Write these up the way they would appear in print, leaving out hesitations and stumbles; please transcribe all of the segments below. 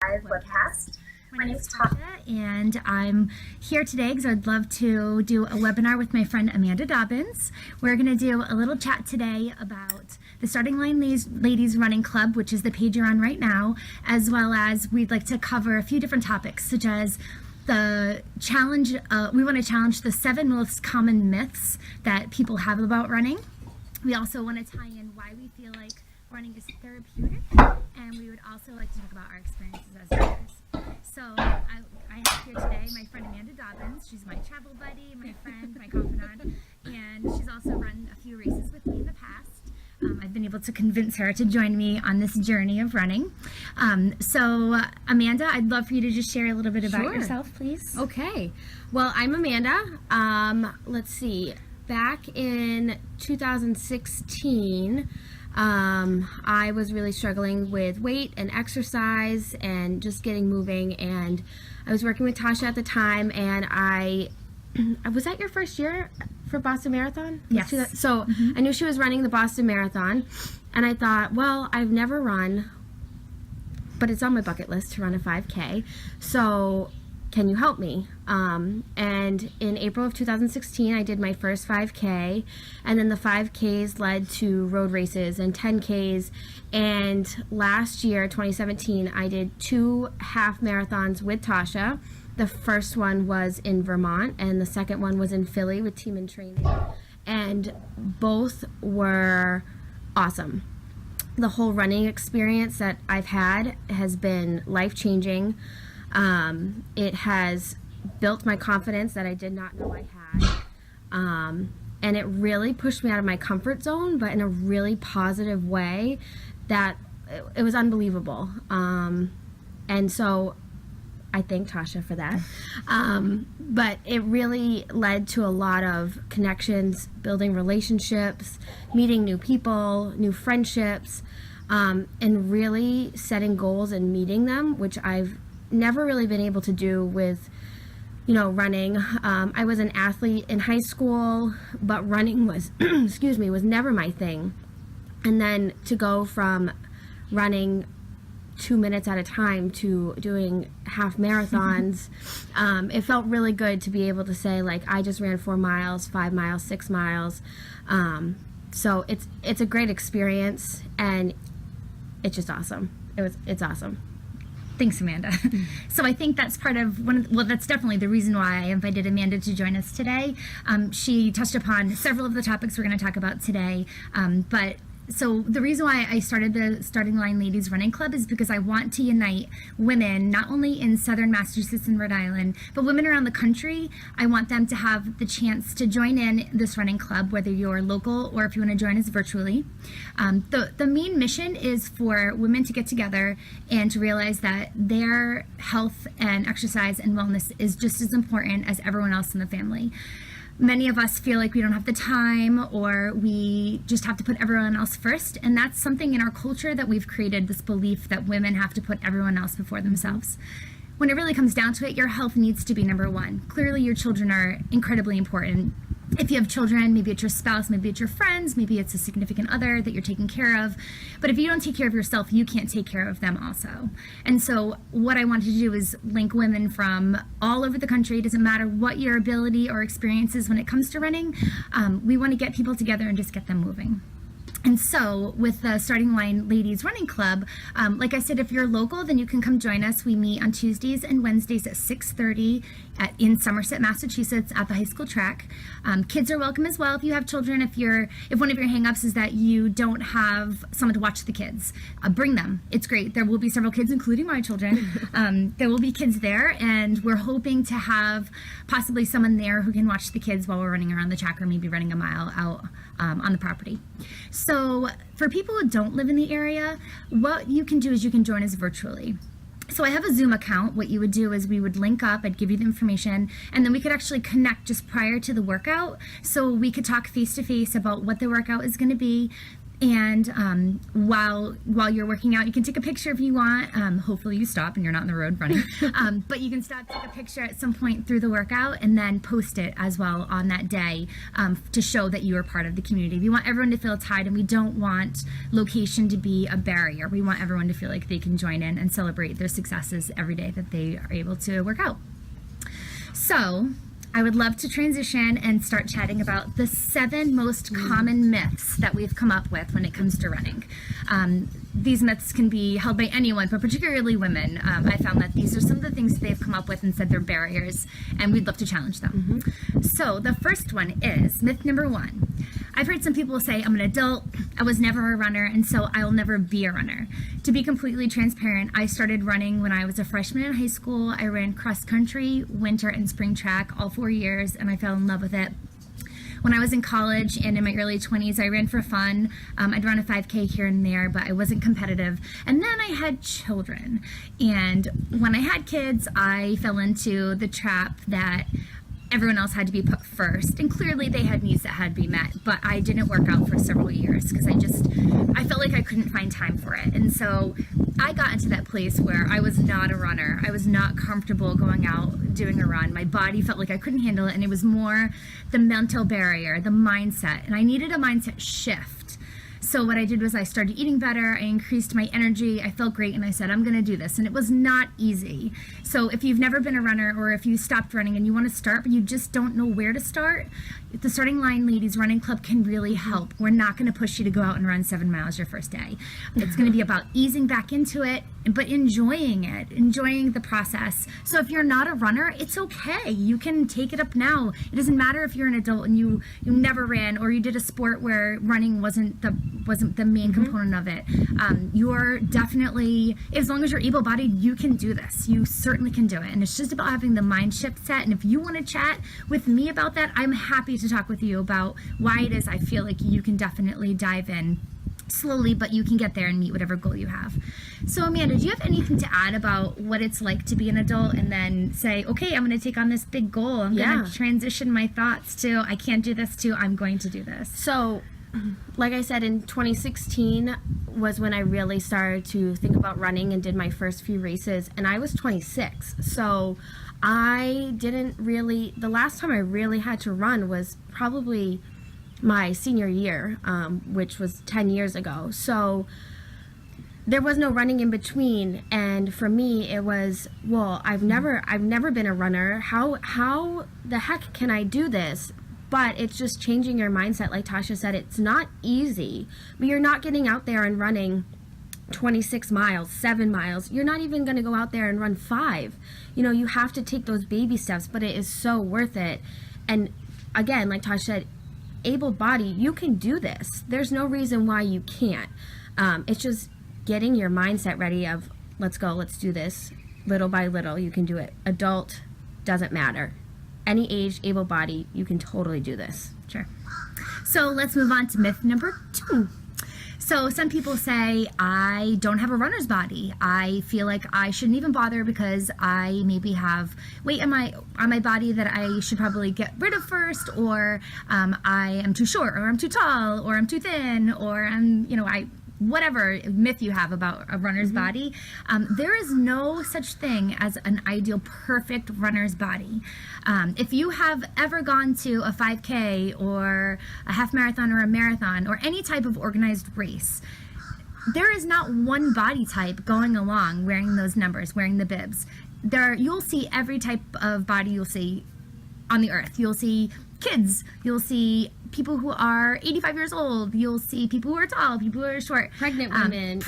live webcast. My name is Tascha, and I'm here today because I'd love to do a webinar with my friend Amanda Dobbins. We're going to do a little chat today about the Starting Line Ladies Running Club, which is the page you're on right now, as well as we'd like to cover a few different topics, such as the challenge. We want to challenge the 7 most common myths that people have about running. We also want to tie in why we feel like running is therapeutic, and we would also like to talk about our experiences as runners. So I have here today my friend Amanda Dobbins. She's my travel buddy, my friend, my confidant, and she's also run a few races with me in the past. I've been able to convince her to join me on this journey of running. So Amanda, I'd love for you to just share a little bit about yourself, please. Okay. Well, I'm Amanda. Let's see. Back in 2016, I was really struggling with weight and exercise and just getting moving, and I was working with Tascha at the time, and I was that your first year for Boston Marathon? Yes. So I knew she was running the Boston Marathon, and I thought, well, I've never run, but it's on my bucket list to run a 5K, so can you help me? And in April of 2016, I did my first 5K, and then the 5Ks led to road races and 10Ks, and last year, 2017, I did 2 half marathons with Tascha. The first one was in Vermont, and the second one was in Philly with Team in Training, and both were awesome. The whole running experience that I've had has been life-changing. It has built my confidence that I did not know I had, and it really pushed me out of my comfort zone, but in a really positive way that it was unbelievable. And so I thank Tascha for that. But it really led to a lot of connections, building relationships, meeting new people, new friendships, and really setting goals and meeting them, which I've never really been able to do with, running. I was an athlete in high school, but running was, was never my thing. And then to go from running 2 minutes at a time to doing half marathons, it felt really good to be able to say, like, I just ran 4 miles, 5 miles, 6 miles. So it's a great experience, and it's just awesome. It's awesome. Thanks, Amanda. So I think that's part of that's definitely the reason why I invited Amanda to join us today. She touched upon several of the topics we're going to talk about today, but so the reason why I started the Starting Line Ladies Running Club is because I want to unite women, not only in Southern Massachusetts and Rhode Island, but women around the country. I want them to have the chance to join in this running club, whether you're local or if you want to join us virtually. The main mission is for women to get together and to realize that their health and exercise and wellness is just as important as everyone else in the family. Many of us feel like we don't have the time, or we just have to put everyone else first, and that's something in our culture that we've created, this belief that women have to put everyone else before themselves. When it really comes down to it, your health needs to be number one. Clearly, your children are incredibly important. If you have children, maybe it's your spouse, maybe it's your friends, maybe it's a significant other that you're taking care of. But if you don't take care of yourself, you can't take care of them also. And so what I wanted to do is link women from all over the country. It doesn't matter what your ability or experience is when it comes to running. We want to get people together and just get them moving. And so with the Starting Line Ladies Running Club, like I said, if you're local, then you can come join us. We meet on Tuesdays and Wednesdays at 6:30 in Somerset, Massachusetts at the high school track. Kids are welcome as well if you have children. If one of your hangups is that you don't have someone to watch the kids, bring them. It's great. There will be several kids, including my children. There will be kids there, and we're hoping to have possibly someone there who can watch the kids while we're running around the track, or maybe running a mile out on the property. So for people who don't live in the area, what you can do is you can join us virtually. So I have a Zoom account. What you would do is we would link up, I'd give you the information, and then we could actually connect just prior to the workout. So we could talk face to face about what the workout is going to be. And while you're working out, you can take a picture if you want. Hopefully you stop and you're not on the road running. But you can stop, take a picture at some point through the workout, and then post it as well on that day to show that you are part of the community. We want everyone to feel tied, and we don't want location to be a barrier. We want everyone to feel like they can join in and celebrate their successes every day that they are able to work out. So I would love to transition and start chatting about the 7 most common myths that we've come up with when it comes to running. These myths can be held by anyone, but particularly women. I found that these are some of the things that they've come up with and said they're barriers, and we'd love to challenge them. So the first one is myth number 1. I've heard some people say, I'm an adult, I was never a runner, and so I'll never be a runner. To be completely transparent, I started running when I was a freshman in high school. I ran cross country, winter, and spring track all 4 years, and I fell in love with it. When I was in college and in my early 20s, I ran for fun. I'd run a 5K here and there, but I wasn't competitive. And then I had children. And when I had kids, I fell into the trap that everyone else had to be put first, and clearly they had needs that had to be met, but I didn't work out for several years because I felt like I couldn't find time for it. And so I got into that place where I was not a runner. I was not comfortable going out doing a run. My body felt like I couldn't handle it, and it was more the mental barrier, the mindset, and I needed a mindset shift. So what I did was I started eating better, I increased my energy, I felt great, and I said, I'm gonna do this. And it was not easy. So if you've never been a runner, or if you stopped running and you wanna start, but you just don't know where to start, the Starting Line Ladies Running Club can really help. We're not gonna push you to go out and run 7 miles your first day. It's gonna be about easing back into it, but enjoying it, enjoying the process. So if you're not a runner, it's okay. You can take it up now. It doesn't matter if you're an adult and you never ran, or you did a sport where running wasn't the main component of it. You're definitely, as long as you're able-bodied, you can do this. You certainly can do it. And it's just about having the mind shift set. And if you want to chat with me about that, I'm happy to talk with you about why it is I feel like you can definitely dive in slowly, but you can get there and meet whatever goal you have. So Amanda, do you have anything to add about what it's like to be an adult, and then say, okay, I'm going to take on this big goal. I'm going to transition my thoughts to, I can't do this, to I'm going to do this. So, like I said, in 2016 was when I really started to think about running and did my first few races, and I was 26. So I didn't really, the last time I really had to run was probably my senior year, which was 10 years ago. So there was no running in between, and for me it was, well, I've never been a runner. How the heck can I do this? But it's just changing your mindset. Like Tascha said, it's not easy, but you're not getting out there and running 26 miles, 7 miles. You're not even going to go out there and run 5. You know, you have to take those baby steps, but it is so worth it. And again, like Tascha said, able-bodied, you can do this. There's no reason why you can't. It's just getting your mindset ready of, let's go, let's do this. Little by little, you can do it. Adult, doesn't matter. Any age, able-bodied, you can totally do this. Sure. So let's move on to myth number 2. So some people say, I don't have a runner's body. I feel like I shouldn't even bother because I maybe have weight on my body that I should probably get rid of first, or I am too short, or I'm too tall, or I'm too thin, or whatever myth you have about a runner's body. There is no such thing as an ideal perfect runner's body. If you have ever gone to a 5K or a half marathon or a marathon or any type of organized race, there is not one body type going along wearing those numbers, wearing the bibs. You'll see every type of body you'll see on the earth. You'll see kids, you'll see people who are 85 years old, you'll see people who are tall, people who are short, Pregnant women.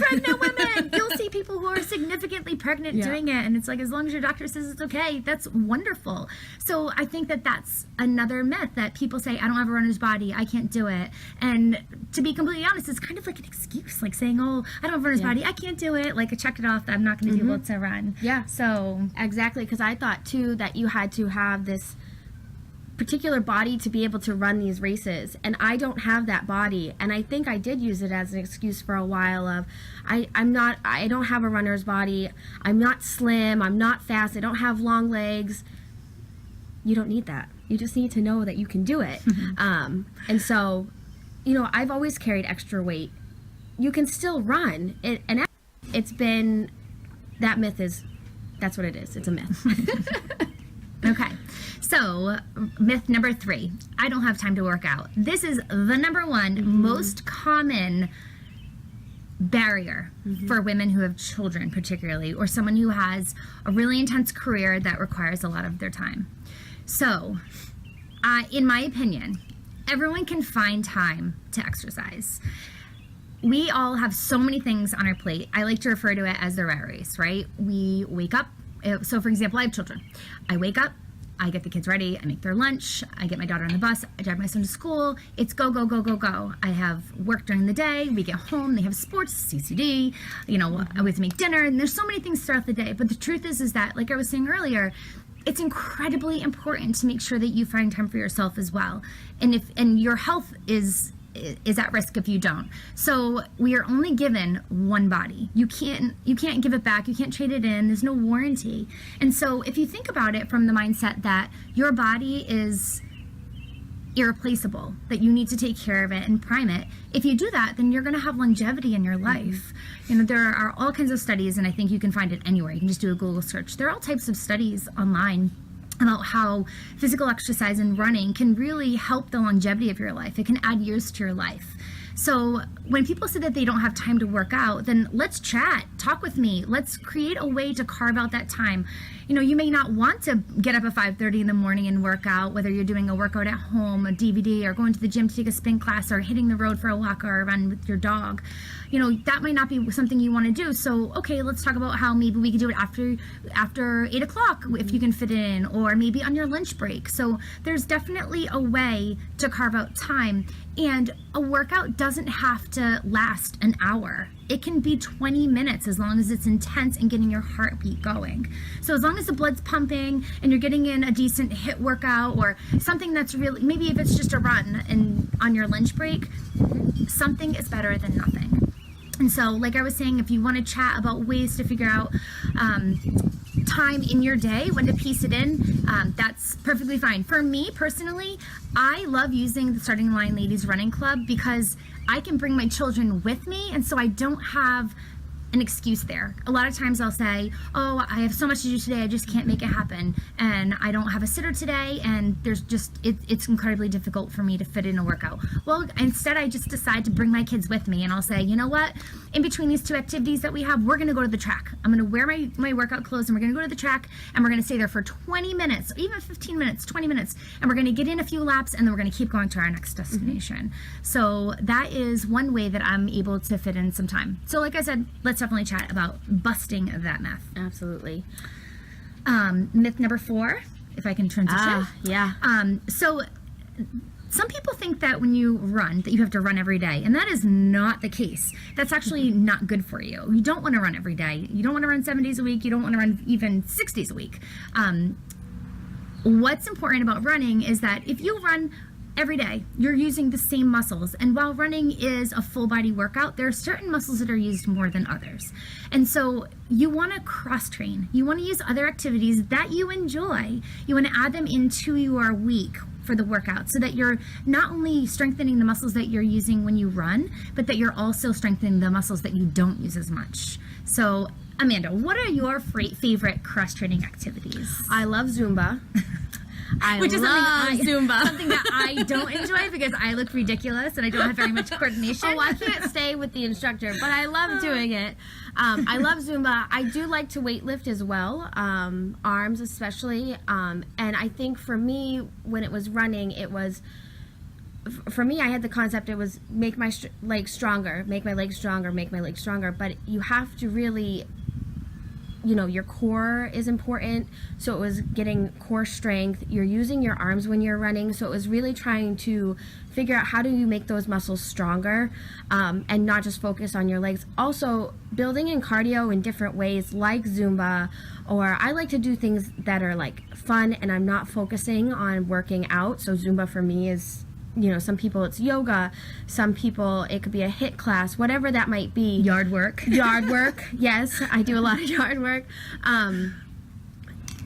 You'll see people who are significantly pregnant doing it, and it's like, as long as your doctor says it's okay, that's wonderful. So I think that that's another myth, that people say, I don't have a runner's body, I can't do it. And to be completely honest, it's kind of like an excuse, like saying, oh, I don't have a runner's body, I can't do it, like I check it off, I'm not going to be able to run. Yeah. So exactly, because I thought too that you had to have this particular body to be able to run these races, and I don't have that body. And I think I did use it as an excuse for a while of, I don't have a runner's body, I'm not slim, I'm not fast, I don't have long legs. You don't need that. You just need to know that you can do it. And so, I've always carried extra weight, you can still run. It's been, that myth is, that's what it is. It's a myth. Okay, so myth number 3, I don't have time to work out. This is the number one most common barrier for women who have children, particularly, or someone who has a really intense career that requires a lot of their time. So, in my opinion, everyone can find time to exercise. We all have so many things on our plate. I like to refer to it as the rat race, right? We wake up. So, for example, I have children. I wake up, I get the kids ready, I make their lunch, I get my daughter on the bus, I drive my son to school. It's go, go, go, go, go. I have work during the day, we get home, they have sports, CCD, we have to make dinner, and there's so many things throughout the day. But the truth is that, like I was saying earlier, it's incredibly important to make sure that you find time for yourself as well. And your health is at risk if you don't. So we are only given one body. You can't give it back. You can't trade it in. There's no warranty. And so if you think about it from the mindset that your body is irreplaceable, that you need to take care of it and prime it, if you do that, then you're going to have longevity in your life. There are all kinds of studies, and I think you can find it anywhere. You can just do a Google search. There are all types of studies online about how physical exercise and running can really help the longevity of your life. It can add years to your life. So when people say that they don't have time to work out, then let's chat, talk with me. Let's create a way to carve out that time. You may not want to get up at 5:30 in the morning and work out, whether you're doing a workout at home, a DVD, or going to the gym to take a spin class, or hitting the road for a walk or a run with your dog. That might not be something you want to do. So, okay, let's talk about how maybe we could do it after 8 o'clock if you can fit it in, or maybe on your lunch break. So there's definitely a way to carve out time. And a workout doesn't have to last an hour. It can be 20 minutes as long as it's intense and getting your heartbeat going. So as long as the blood's pumping and you're getting in a decent HIIT workout, or something that's really, maybe if it's just a run and on your lunch break, something is better than nothing. And so, like I was saying, if you want to chat about ways to figure out time in your day, when to piece it in, that's perfectly fine. For me personally, I love using the Starting Line Ladies Running Club because I can bring my children with me, and so I don't have an excuse there. A lot of times I'll say, oh, I have so much to do today, I just can't make it happen, and I don't have a sitter today, and there's just, it's incredibly difficult for me to fit in a workout. Well, instead I just decide to bring my kids with me, and I'll say, you know what, in between these two activities that we have, we're gonna go to the track. I'm gonna wear my workout clothes, and we're gonna go to the track, and we're gonna stay there for 20 minutes, even 15 minutes, 20 minutes, and we're gonna get in a few laps, and then we're gonna keep going to our next destination. So that is one way that I'm able to fit in some time. So like I said, let's definitely chat about busting that myth. Absolutely. Myth number 4, if I can transition. Yeah. So some people think that when you run, that you have to run every day, and that is not the case. That's actually not good for you. You don't want to run every day. You don't want to run 7 days a week. You don't want to run even 6 days a week. What's important about running is that if you run every day, you're using the same muscles. And while running is a full body workout, there are certain muscles that are used more than others. And so you want to cross train. You want to use other activities that you enjoy. You want to add them into your week for the workout, so that you're not only strengthening the muscles that you're using when you run, but that you're also strengthening the muscles that you don't use as much. So Amanda, what are your favorite cross training activities? I love Zumba. Which is Zumba. something that I don't enjoy because I look ridiculous and I don't have very much coordination. Oh, I can't stay with the instructor, but I love doing it. I love Zumba. I do like to weightlift as well, arms especially. And I think for me, when it was running, it was, for me, I had the concept, it was make my legs stronger, make my legs stronger, make my legs stronger. But you have to really, your core is important. So it was getting core strength. You're using your arms when you're running. So it was really trying to figure out how do you make those muscles stronger, and not just focus on your legs. Also, building in cardio in different ways, like Zumba, or I like to do things that are like fun and I'm not focusing on working out. So Zumba for me is, some people it's yoga, some people it could be a HIIT class, whatever that might be. Yard work. Yes, I do a lot of yard work. And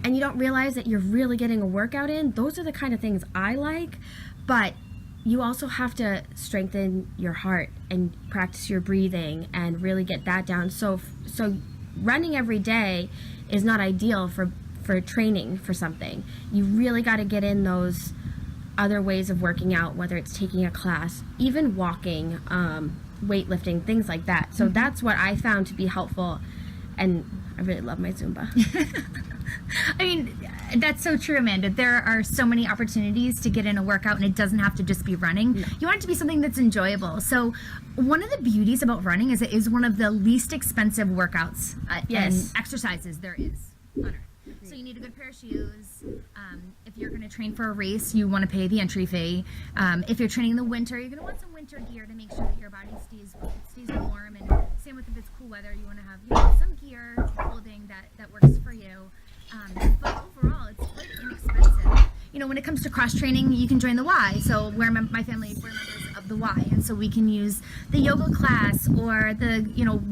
you don't realize that you're really getting a workout in. Those are the kind of things I like. But you also have to strengthen your heart and practice your breathing and really get that down. So running every day is not ideal for training for something. You really got to get in those other ways of working out, whether it's taking a class, even walking, weightlifting, things like that. So that's what I found to be helpful, and I really love my Zumba. I mean, that's so true, Amanda. There are so many opportunities to get in a workout, and it doesn't have to just be running. No. You want it to be something that's enjoyable. So one of the beauties about running is it is one of the least expensive workouts and exercises there is on Earth. So you need a good pair of shoes. If you're going to train for a race, you want to pay the entry fee. If you're training in the winter, you're going to want some winter gear to make sure that your body stays warm. And same with if it's cool weather, you want to have some gear, clothing that works for you. But overall, it's quite inexpensive. When it comes to cross training, you can join the Y. So my family, we're members of the Y, and so we can use the yoga class or the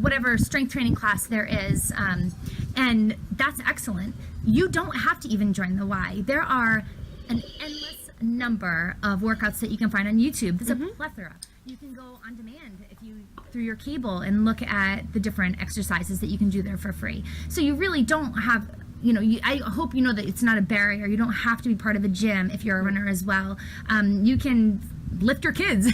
whatever strength training class there is, and that's excellent. You don't have to even join the Y. There are an endless number of workouts that you can find on YouTube. There's a plethora. You can go on demand through your cable and look at the different exercises that you can do there for free. So you really don't have. I hope you know that it's not a barrier. You don't have to be part of a gym if you're a runner as well. You can lift your kids,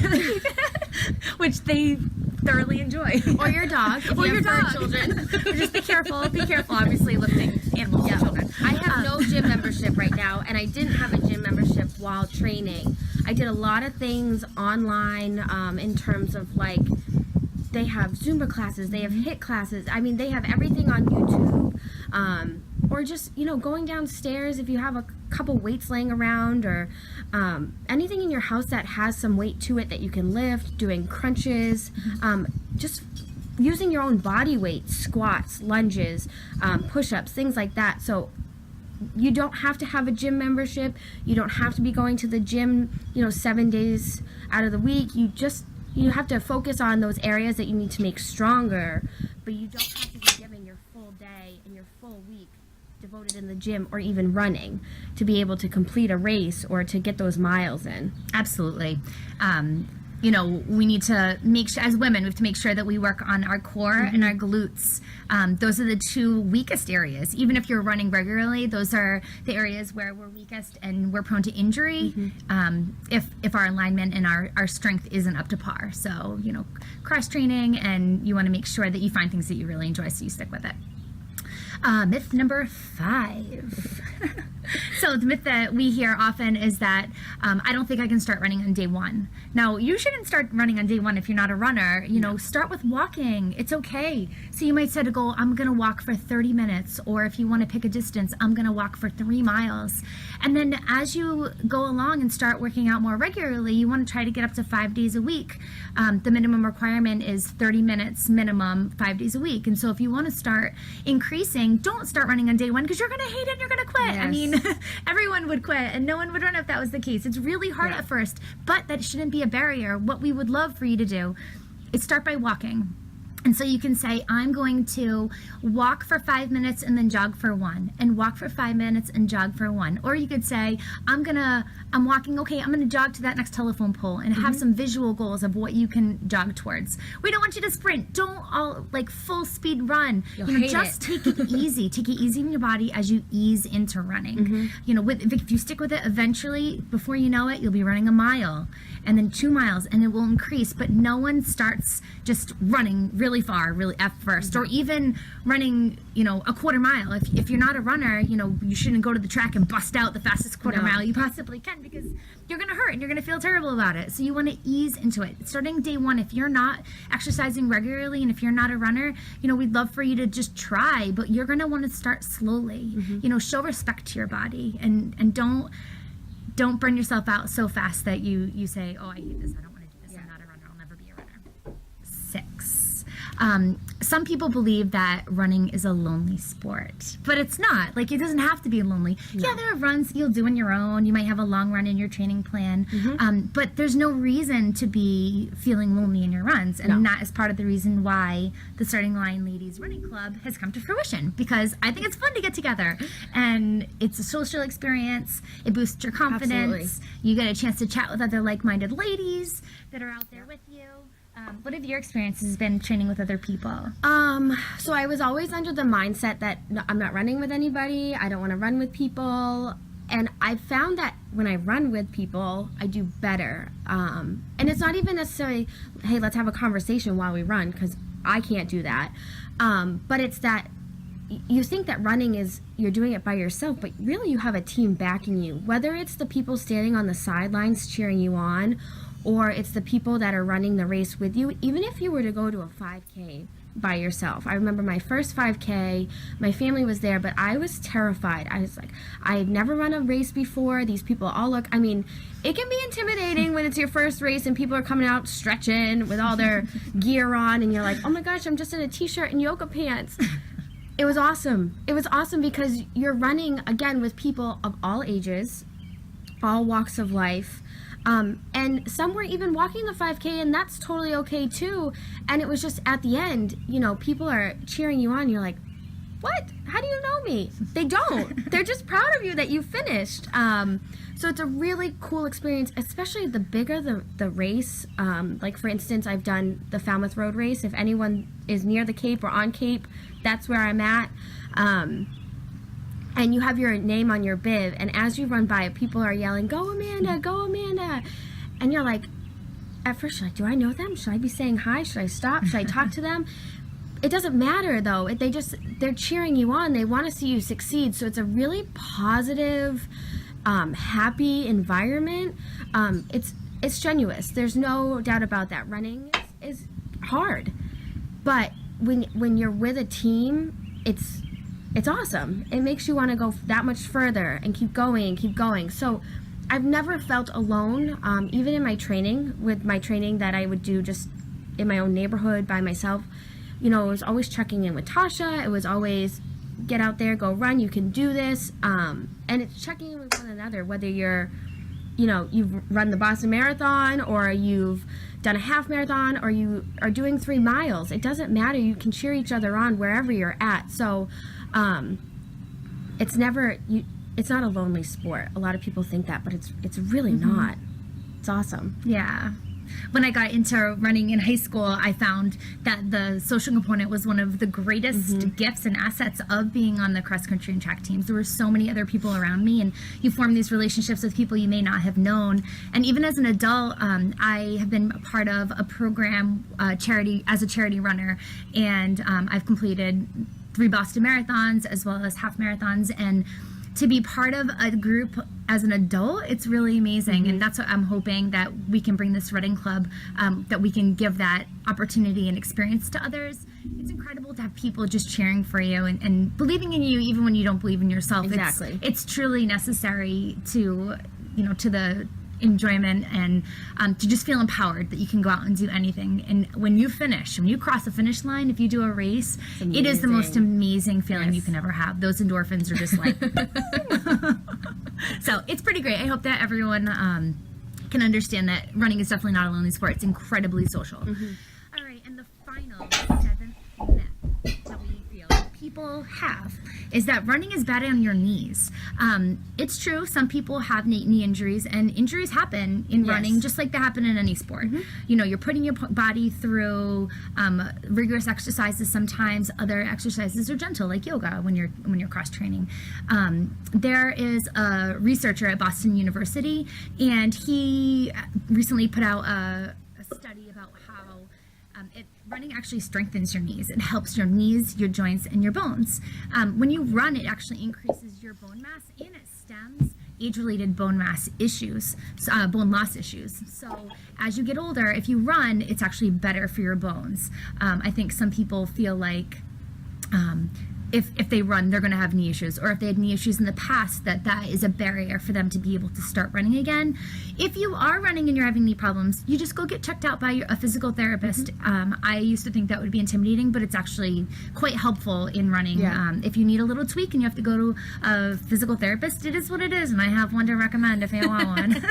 which they thoroughly enjoy. Or your dog. Or your dog. Children. Just be careful. Be careful, obviously, lifting animals and children. I have no gym membership right now, and I didn't have a gym membership while training. I did a lot of things online in terms of they have Zumba classes, they have HIIT classes. I mean, they have everything on YouTube. Or just, going downstairs if you have a couple weights laying around, or anything in your house that has some weight to it that you can lift, doing crunches, just using your own body weight, squats, lunges, push-ups, things like that. So you don't have to have a gym membership. You don't have to be going to the gym, 7 days out of the week. You have to focus on those areas that you need to make stronger, but you don't have to be giving your full day and your full week devoted in the gym or even running to be able to complete a race or to get those miles in. Absolutely. We need to make sure, as women, we have to make sure that we work on our core and our glutes. Those are the two weakest areas. Even if you're running regularly, those are the areas where we're weakest and we're prone to injury if our alignment and our strength isn't up to par. So, cross training, and you want to make sure that you find things that you really enjoy so you stick with it. Myth number 5. So the myth that we hear often is that I don't think I can start running on day 1. Now, you shouldn't start running on day 1 if you're not a runner. Start with walking. It's okay. So you might set a goal, I'm going to walk for 30 minutes. Or if you want to pick a distance, I'm going to walk for 3 miles. And then as you go along and start working out more regularly, you want to try to get up to 5 days a week. The minimum requirement is 30 minutes minimum 5 days a week. And so if you want to start increasing, don't start running on day 1 because you're going to hate it and you're going to quit. Yes. I mean, everyone would quit and no one would run if that was the case. It's really hard at first, but that shouldn't be a barrier. What we would love for you to do is start by walking. And so you can say, I'm going to walk for 5 minutes and then jog for 1, and walk for 5 minutes and jog for 1. Or you could say, I'm walking, okay, I'm going to jog to that next telephone pole, and have some visual goals of what you can jog towards. We don't want you to sprint. Don't all full speed run. Just take it easy. Take it easy in your body as you ease into running. If you stick with it, eventually, before you know it, you'll be running a mile, and then 2 miles, and it will increase. But no one starts just running really far, really at first, or even running, a quarter mile. If you're not a runner, you shouldn't go to the track and bust out the fastest quarter mile you possibly can, because you're going to hurt and you're going to feel terrible about it. So you want to ease into it. Starting day 1, if you're not exercising regularly and if you're not a runner, we'd love for you to just try, but you're going to want to start slowly. Show respect to your body, and don't burn yourself out so fast that you say, oh, I hate this, I don't want to do this, I'm not a runner, I'll never be a runner. 6. Some people believe that running is a lonely sport, but it's not. Like, it doesn't have to be lonely. Yeah, there are runs you'll do on your own. You might have a long run in your training plan, but there's no reason to be feeling lonely in your runs, and that is part of the reason why the Starting Line Ladies Running Club has come to fruition, because I think it's fun to get together, and it's a social experience. It boosts your confidence. Absolutely. You get a chance to chat with other like-minded ladies that are out there with you. What have your experiences been training with other people? So I was always under the mindset that I'm not running with anybody. I don't want to run with people. And I found that when I run with people, I do better. And it's not even necessarily, hey, let's have a conversation while we run, because I can't do that. But it's that you think that running is, you're doing it by yourself, but really you have a team backing you. Whether it's the people standing on the sidelines cheering you on, or it's the people that are running the race with you. Even if you were to go to a 5K by yourself. I remember my first 5K, my family was there, but I was terrified. I was like, I had never run a race before. These people all look, I mean, it can be intimidating when it's your first race and people are coming out stretching with all their gear on, and you're like, oh my gosh, I'm just in a t-shirt and yoga pants. It was awesome. It was awesome because you're running, again, with people of all ages, all walks of life. And some were even walking the 5K, and that's totally okay too. And it was just at the end, you know, people are cheering you on. You're like, what? How do you know me? They don't. They're just proud of you that you finished. So it's a really cool experience, especially the bigger the race. Like, for instance, I've done the Falmouth Road race. If anyone is near the Cape or on Cape, that's where I'm at. And you have your name on your bib, and as you run by, people are yelling, "Go Amanda, go Amanda!" And you're like, at first you're like, do I know them? Should I be saying hi? Should I stop? Should I talk to them? It doesn't matter though. They're cheering you on. They want to see you succeed. So it's a really positive, happy environment. It's strenuous. There's no doubt about that. Running is hard, but when you're with a team, it's awesome. It makes you want to go that much further and keep going and keep going. So I've never felt alone, even in my training, with my training that I would do just in my own neighborhood by myself. You know, it was always checking in with Tascha. It was always, get out there, go run, you can do this. And it's checking in with one another, whether you've run the Boston Marathon, or you've done a half marathon, or you are doing 3 miles. It doesn't matter. You can cheer each other on wherever you're at. So it's not a lonely sport. A lot of people think that, but it's really not. It's awesome. Yeah. When I got into running in high school, I found that the social component was one of the greatest gifts and assets of being on the cross country and track teams. There were so many other people around me, and you form these relationships with people you may not have known. And even as an adult, I have been a part of a program, as a charity runner, and I've completed 3 Boston marathons as well as half marathons, and to be part of a group as an adult, it's really amazing. And that's what I'm hoping, that we can bring this running club, that we can give that opportunity and experience to others. It's incredible to have people just cheering for you and believing in you even when you don't believe in yourself. Exactly. It's truly necessary to the enjoyment and to just feel empowered that you can go out and do anything. And when you cross the finish line, if you do a race, it is the most amazing feeling you can ever have. Those endorphins are just like so it's pretty great. I hope that everyone can understand that running is definitely not a lonely sport. It's incredibly social. All right, and the final 7th myth that we feel people have is that running is bad on your knees. It's true. Some people have knee injuries, and injuries happen in running just like they happen in any sport. You're putting your body through rigorous exercises. Sometimes other exercises are gentle, like yoga, when you're cross training. There is a researcher at Boston University, and he recently put out a study about how running actually strengthens your knees. It helps your knees, your joints, and your bones. When you run, it actually increases your bone mass, and it stems age-related bone loss issues. So as you get older, if you run, it's actually better for your bones. I think some people feel like if they run, they're going to have knee issues, or if they had knee issues in the past, that is a barrier for them to be able to start running again. If you are running and you're having knee problems, you just go get checked out by a physical therapist. I used to think that would be intimidating, but it's actually quite helpful in running. If you need a little tweak and you have to go to a physical therapist, it is what it is, and I have one to recommend if you want one.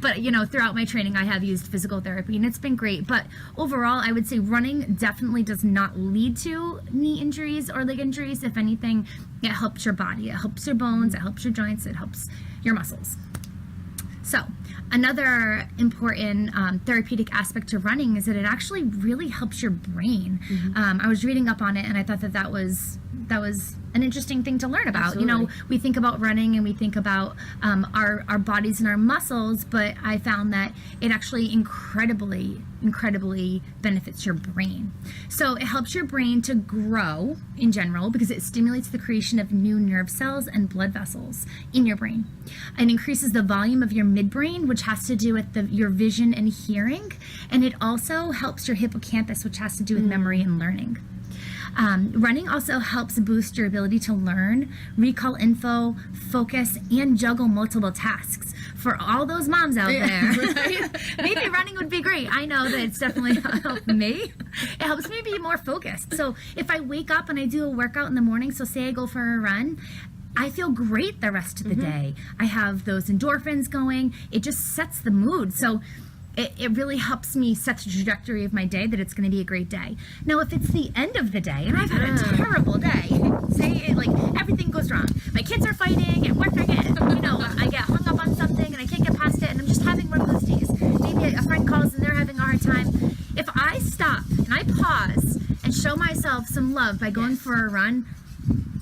But throughout my training, I have used physical therapy, and it's been great. But overall, I would say running definitely does not lead to knee injuries or leg injuries. If anything, it helps your body, it helps your bones, it helps your joints, it helps your muscles. So another important therapeutic aspect to running is that it actually really helps your brain. I was reading up on it, and I thought that was an interesting thing to learn about. Absolutely. We think about running and we think about our bodies and our muscles, but I found that it actually incredibly benefits your brain. So it helps your brain to grow in general because it stimulates the creation of new nerve cells and blood vessels in your brain, and increases the volume of your midbrain, which has to do with your vision and hearing, and it also helps your hippocampus, which has to do with memory and learning. Running also helps boost your ability to learn, recall info, focus, and juggle multiple tasks. For all those moms out there, maybe running would be great. I know that it's definitely helped me. It helps me be more focused. So if I wake up and I do a workout in the morning, so say I go for a run, I feel great the rest of the day. I have those endorphins going. It just sets the mood. So it really helps me set the trajectory of my day, that it's going to be a great day. Now, if it's the end of the day and I've had a terrible day, say everything goes wrong, my kids are fighting, at work I get hung up on something and I can't get past it, and I'm just having one of those days. Maybe a friend calls and they're having a hard time. If I stop and I pause and show myself some love by going for a run,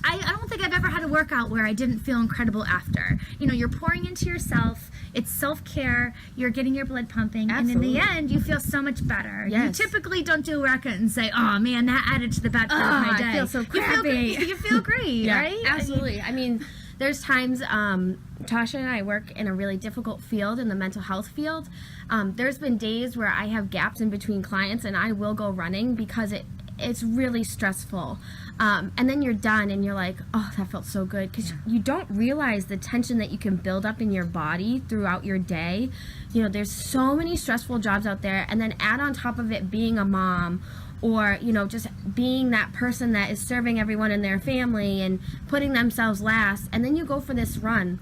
I don't think I've ever had a workout where I didn't feel incredible after. You're pouring into yourself. It's self-care. You're getting your blood pumping. Absolutely. And in the end, you feel so much better. Yes. You typically don't do a workout and say, oh, man, that added to the bad part of my day. I feel so crappy. You feel great, right? Absolutely. I mean, there's times Tascha and I work in a really difficult field, in the mental health field. There's been days where I have gaps in between clients and I will go running because it's really stressful. And then you're done and you're like, oh, that felt so good. Because you don't realize the tension that you can build up in your body throughout your day. There's so many stressful jobs out there. And then add on top of it being a mom, or, just being that person that is serving everyone in their family and putting themselves last. And then you go for this run.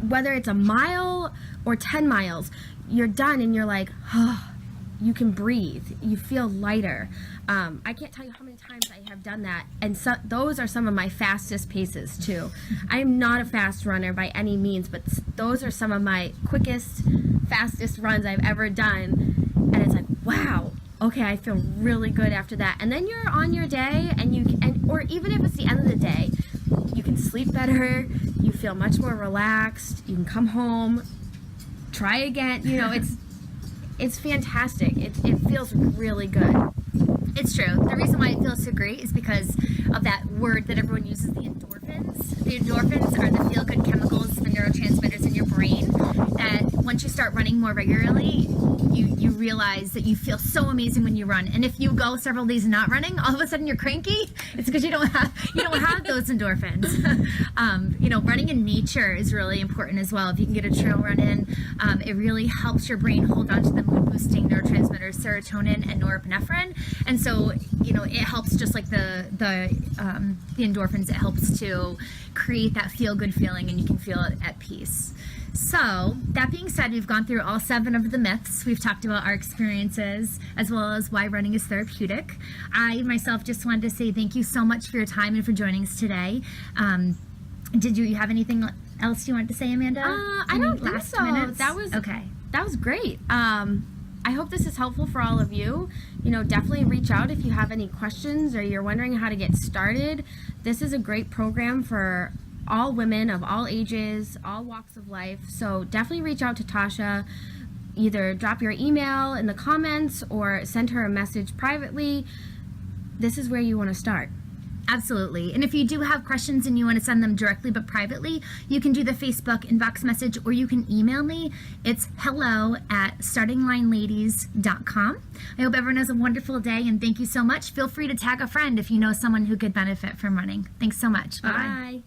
Whether it's a mile or 10 miles, you're done and you're like, oh, you can breathe. You feel lighter. I can't tell you how many times I have done that, and those are some of my fastest paces too. I am not a fast runner by any means, but those are some of my quickest, fastest runs I've ever done, and it's like, wow, okay, I feel really good after that. And then you're on your day, or even if it's the end of the day, you can sleep better, you feel much more relaxed, you can come home, try again, it's fantastic. It feels really good. It's true. The reason why it feels so great is because of that word that everyone uses, the endorphins. The endorphins are the feel-good chemicals, the neurotransmitters in your brain, that once you start running more regularly, you realize that you feel so amazing when you run. And if you go several days not running, all of a sudden you're cranky. It's because you don't have those endorphins. Running in nature is really important as well. If you can get a trail run in, it really helps your brain hold on to the mood-boosting neurotransmitters serotonin and norepinephrine. And so, it helps, just like the endorphins, it helps to create that feel-good feeling, and you can feel it at peace. So, that being said, we've gone through all 7 of the myths. We've talked about our experiences, as well as why running is therapeutic. I, myself, just wanted to say thank you so much for your time and for joining us today. Did you have anything else you wanted to say, Amanda? I don't think so. Minutes? Okay. That was great. I hope this is helpful for all of you. Definitely reach out if you have any questions or you're wondering how to get started. This is a great program for all women of all ages, all walks of life. So definitely reach out to Tascha. Either drop your email in the comments or send her a message privately. This is where you want to start. Absolutely. And if you do have questions and you want to send them directly but privately, you can do the Facebook inbox message or you can email me. It's hello@startinglineladies.com. I hope everyone has a wonderful day and thank you so much. Feel free to tag a friend if you know someone who could benefit from running. Thanks so much. Bye-bye. Bye.